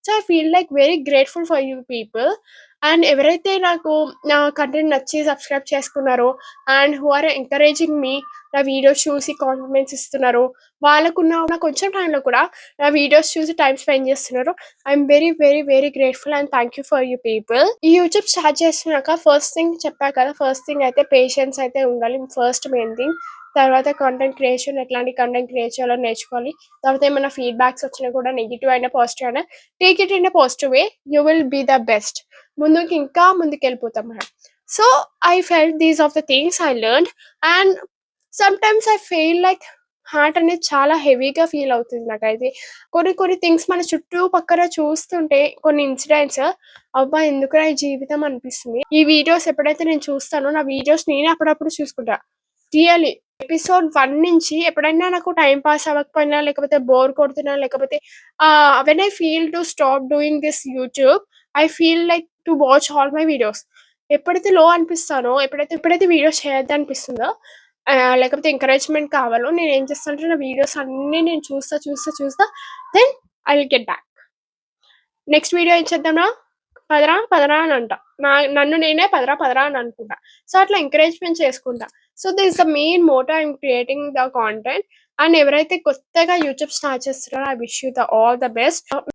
So, I feel like very grateful for you people. And ఎవరైతే నాకు నా content నచ్చి సబ్స్క్రైబ్ చేసుకున్నారో and who are encouraging me నా వీడియోస్ చూసి కాంప్లిమెంట్స్ ఇస్తున్నారో, వాళ్ళకున్న కొంచెం టైంలో కూడా నా వీడియోస్ చూసి టైమ్ స్పెండ్ చేస్తున్నారు. I'm very, very, very grateful and thank you for you people. ఈ యూట్యూబ్ స్టార్ట్ చేస్తున్నాక ఫస్ట్ థింగ్ చెప్పా కదా! ఫస్ట్ థింగ్ అయితే పేషెన్స్ అయితే ఉండాలి. First main thing. తర్వాత కంటెంట్ క్రియేషన్ ఎట్లాంటి కంటెంట్ క్రియేట్ చేయాలో నేర్చుకోవాలి. తర్వాత ఏమైనా ఫీడ్‌బ్యాక్స్ వచ్చినా కూడా నెగెటివ్ అయినా, పాజిటివ్ అయినా take it in a positive way. You will be the best. ముందుకి ఇంకా ముందుకెళ్ళిపోతాం మనం. So, I felt these of the things I learned. And sometimes I feel like heart అనేది చాలా హెవీగా ఫీల్ అవుతుంది నాకైతే. కొన్ని కొన్ని థింగ్స్ మన చుట్టూ పక్కన చూస్తుంటే కొన్ని ఇన్సిడెంట్స్ అబ్బా! ఎందుకురా ఈ జీవితం అనిపిస్తుంది. ఈ వీడియోస్ ఎప్పుడైతే నేను చూస్తానో నా వీడియోస్ నేనే అప్పుడప్పుడు చూసుకుంటా. రియల్లీ. ఎపిసోడ్ 1 నుంచి ఎప్పుడైనా నాకు టైమ్ పాస్ అవ్వకపోయినా, లేకపోతే బోర్ కొడుతున్నా, లేకపోతే when I feel to stop doing this YouTube, I feel like to watch all my videos. ఎప్పుడైతే లో అనిపిస్తానో, ఎప్పుడైతే వీడియోస్ చేయొద్దనిపిస్తుందో, లేకపోతే ఎంకరేజ్‌మెంట్ కావాలో, నేనేం చేస్తానంటే నా వీడియోస్ అన్నీ నేను చూస్తా, then I will get back. Next video ఏం చేద్దాంరా? పదరా, పదరా అని అంటా. నన్ను నేనే పదరా, పదరా అని అనుకుంటా. సో, అట్లా ఎంకరేజ్‌మెంట్ చేసుకుంటా. So, this the main motto I'm creating the content. And ఎవరైతే కొత్తగా యూట్యూబ్ స్టార్ట్ చేస్తున్నారో I wish you the all the best.